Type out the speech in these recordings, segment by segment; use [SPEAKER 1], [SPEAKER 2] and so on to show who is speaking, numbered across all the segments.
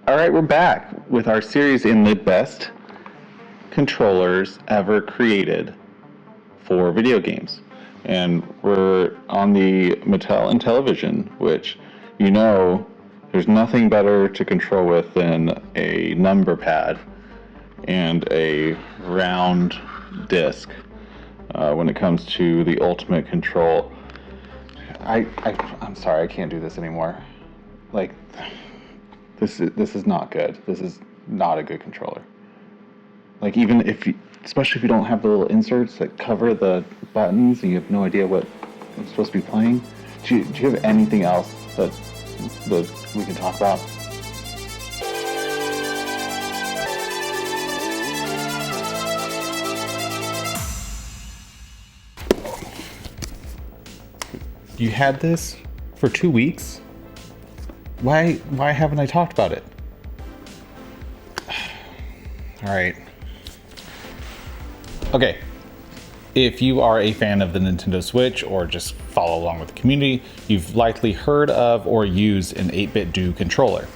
[SPEAKER 1] All right, we're back with our series in the best controllers ever created for video games. And we're on the Mattel Intellivision, which, you know, there's nothing better to control with than a number pad and a round disc when it comes to the ultimate control. I'm sorry, I can't do this anymore. Like, this is not good. This is not a good controller. Like, even if you, especially if you don't have the little inserts that cover the buttons and you have no idea what it's supposed to be playing. Do you have anything else that we can talk about? You had this for 2 weeks? Why haven't I talked about it? All right. Okay. If you are a fan of the Nintendo Switch or just follow along with the community, you've likely heard of or used an 8BitDo controller.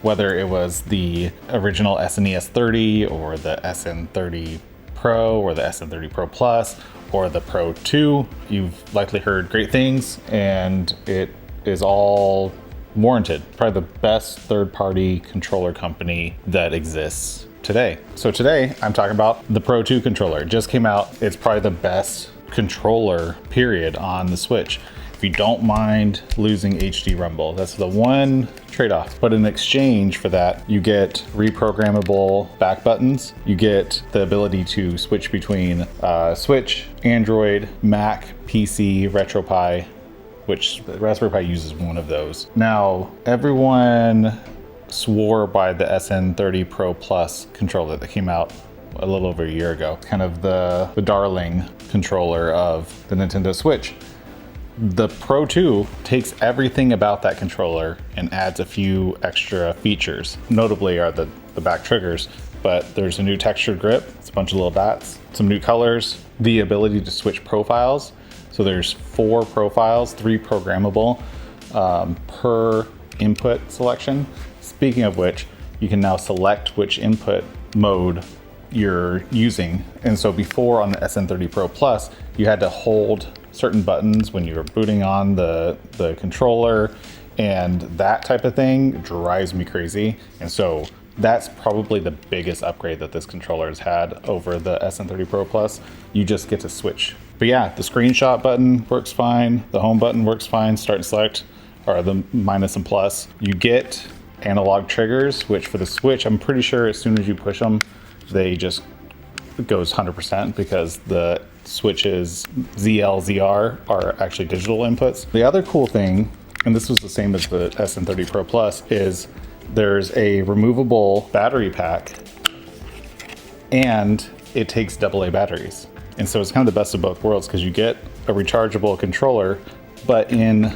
[SPEAKER 1] Whether it was the original SNES 30 or the SN30 Pro or the SN30 Pro Plus or the Pro 2, you've likely heard great things, and it is all warranted. Probably the best third-party controller company that exists today. So today I'm talking about the Pro 2 controller. It just came out. It's probably the best controller period on the Switch. If you don't mind losing HD rumble, that's the one trade-off. But in exchange for that, you get reprogrammable back buttons. You get the ability to switch between Switch, Android, Mac, PC, RetroPie, which the Raspberry Pi uses one of those. Now, everyone swore by the SN30 Pro Plus controller that came out a little over a year ago, kind of the darling controller of the Nintendo Switch. The Pro 2 takes everything about that controller and adds a few extra features. Notably are the back triggers, but there's a new textured grip, it's a bunch of little dots, some new colors, the ability to switch profiles. So there's 4 profiles, 3 programmable per input selection. Speaking of which, you can now select which input mode you're using. And so before on the SN30 Pro Plus, you had to hold certain buttons when you were booting on the controller, and that type of thing drives me crazy. And so that's probably the biggest upgrade that this controller has had over the SN30 Pro Plus. You just get to switch. But yeah, the screenshot button works fine. The home button works fine. Start and select are the minus and plus. You get analog triggers, which for the Switch, I'm pretty sure as soon as you push them, they just goes 100% because the Switch's ZL, ZR are actually digital inputs. The other cool thing, and this was the same as the SN30 Pro Plus, is there's a removable battery pack and it takes AA batteries. And so it's kind of the best of both worlds because you get a rechargeable controller, but in,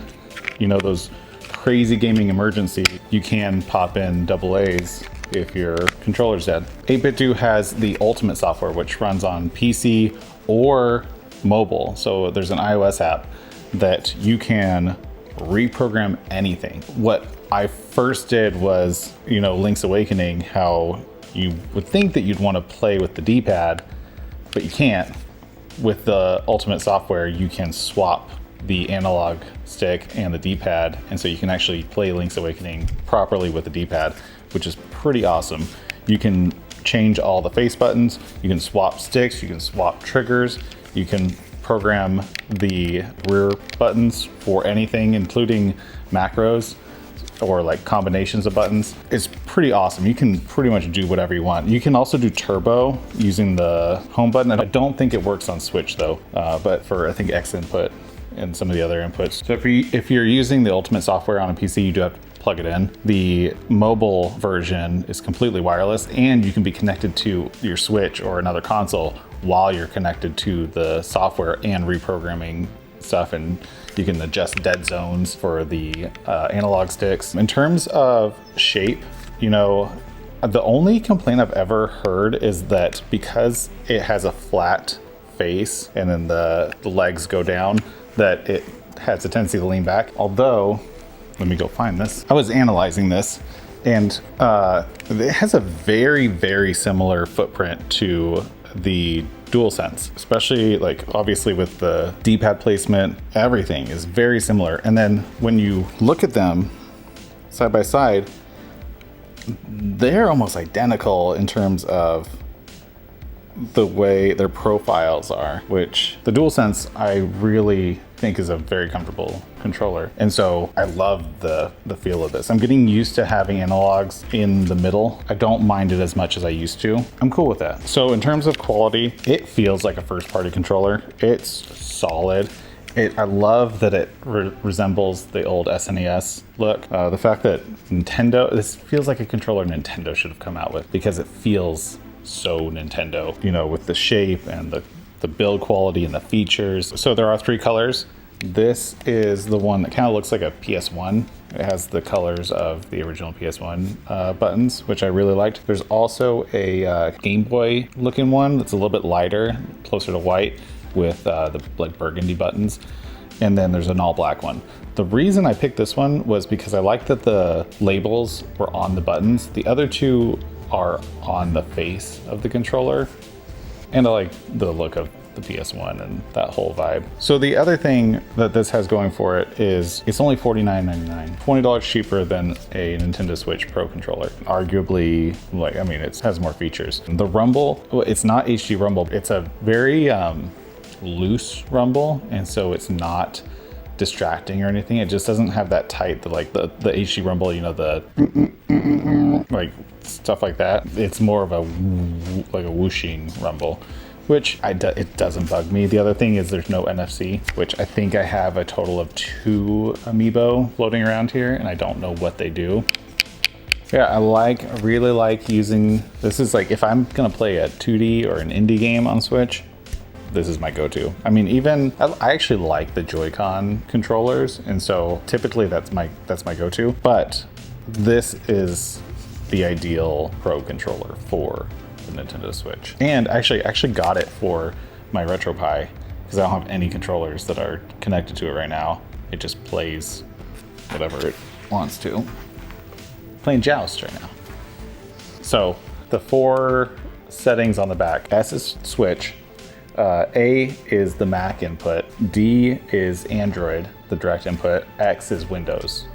[SPEAKER 1] you know, those crazy gaming emergencies, you can pop in AA's if your controller's dead. 8BitDo has the Ultimate software, which runs on PC or mobile. So there's an iOS app that you can reprogram anything. What I first did was, you know, Link's Awakening, how you would think that you'd want to play with the D-pad, but you can't. With the Ultimate software, you can swap the analog stick and the D-pad, and so you can actually play Link's Awakening properly with the D-pad, which is pretty awesome. You can change all the face buttons, you can swap sticks, you can swap triggers, you can program the rear buttons for anything, including macros or like combinations of buttons. It's pretty awesome. You can pretty much do whatever you want. You can also do turbo using the home button. I don't think it works on Switch though, but for I think X input and some of the other inputs. So if you're using the Ultimate software on a PC, you do have to plug it in. The mobile version is completely wireless, and you can be connected to your Switch or another console while you're connected to the software and reprogramming stuff, and you can adjust dead zones for the analog sticks. In terms of shape, you know, the only complaint I've ever heard is that because it has a flat face and then the legs go down, that it has a tendency to lean back. Although, let me go find this. I was analyzing this, And it has a very, very similar footprint to the DualSense, especially like obviously with the D-pad placement, everything is very similar. And then when you look at them side by side, they're almost identical in terms of the way their profiles are, which the DualSense I really think is a very comfortable controller. And so I love the feel of this. I'm getting used to having analogs in the middle. I don't mind it as much as I used to. I'm cool with that. So in terms of quality, it feels like a first party controller. It's solid. I love that it resembles the old SNES look. The fact that this feels like a controller Nintendo should have come out with, because it feels so Nintendo, you know, with the shape and the build quality and the features. So there are 3 colors. This is the one that kind of looks like a PS1. It has the colors of the original PS1 buttons, which I really liked. There's also a Game Boy looking one that's a little bit lighter, closer to white, with the like burgundy buttons. And then there's an all black one. The reason I picked this one was because I liked that the labels were on the buttons. The other 2 are on the face of the controller, and I like the look of the PS1 and that whole vibe. So the other thing that this has going for it is it's only $49.99, $20 cheaper than a Nintendo Switch Pro controller. Arguably, like, I mean, it has more features. The rumble, well, it's not HD rumble. It's a very loose rumble, and so it's not distracting or anything. It just doesn't have that tight, the HD rumble, you know, the like stuff like that. It's more of a whooshing rumble, which it doesn't bug me. The other thing is there's no NFC, which I think I have a total of 2 amiibo floating around here, and I don't know what they do. Yeah, I really like using, this is like, if I'm gonna play a 2D or an indie game on Switch, this is my go-to. I mean, even I actually like the Joy-Con controllers, and so typically that's my go-to. But this is the ideal Pro controller for the Nintendo Switch. And I actually got it for my RetroPie, because I don't have any controllers that are connected to it right now. It just plays whatever it wants to. Playing Joust right now. So the 4 settings on the back: S is Switch. A is the Mac input, D is Android, the direct input, X is Windows,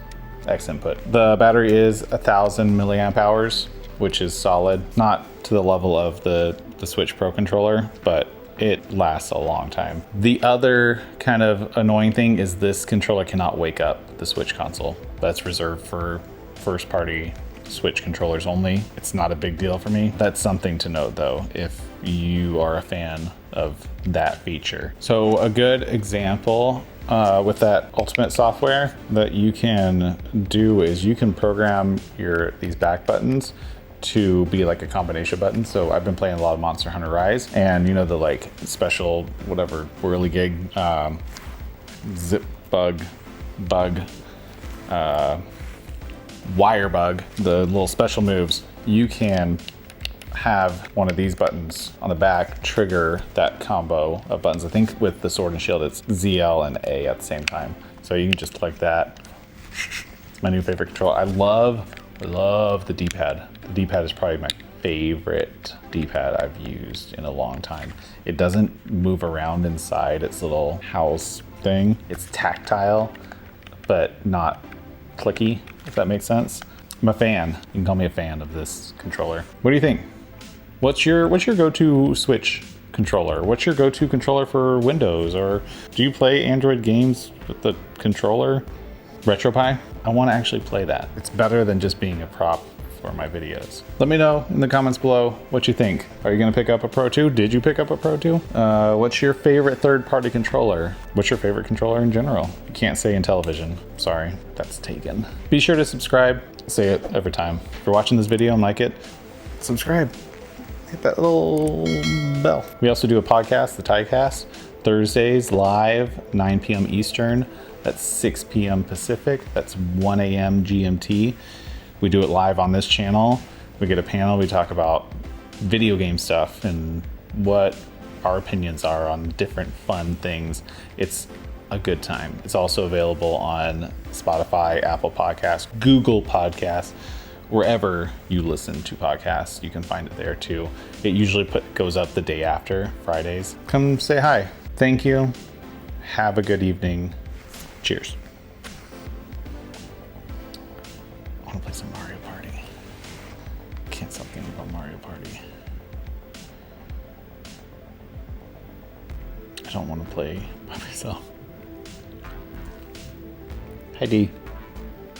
[SPEAKER 1] X input. The battery is 1,000 milliamp hours, which is solid. Not to the level of the Switch Pro controller, but it lasts a long time. The other kind of annoying thing is this controller cannot wake up the Switch console. That's reserved for first party Switch controllers only. It's not a big deal for me. That's something to note though, if you are a fan of that feature. So a good example with that Ultimate software that you can do is you can program these back buttons to be like a combination button. So I've been playing a lot of Monster Hunter Rise, and you know, the like special whatever whirligig zip bug wire bug, the little special moves, you can have one of these buttons on the back trigger that combo of buttons. I think with the Sword and Shield it's ZL and A at the same time, so you can just click that. It's my new favorite controller. I love the D-pad. The D-pad is probably my favorite D-pad I've used in a long time. It doesn't move around inside its little house thing. It's tactile, but not clicky, if that makes sense. I'm a fan. You can call me a fan of this controller. What do you think? What's your go-to Switch controller? What's your go-to controller for Windows? Or do you play Android games with the controller? RetroPie? I want to actually play that. It's better than just being a prop for my videos. Let me know in the comments below what you think. Are you going to pick up a Pro 2? Did you pick up a Pro 2? What's your favorite third-party controller? What's your favorite controller in general? You can't say in television. Sorry, that's taken. Be sure to subscribe. I say it every time. If you're watching this video and like it, subscribe. Hit that little bell. We also do a podcast, the TYCAST, Thursdays live, 9 p.m. Eastern. That's 6 p.m. Pacific. That's 1 a.m. GMT. We do it live on this channel. We get a panel. We talk about video game stuff and what our opinions are on different fun things. It's a good time. It's also available on Spotify, Apple Podcasts, Google Podcasts, wherever you listen to podcasts. You can find it there too. It usually goes up the day after, Fridays. Come say hi. Thank you. Have a good evening. Cheers. I want to play some Mario Party. Can't stop thinking about Mario Party. I don't want to play by myself. Hi, D.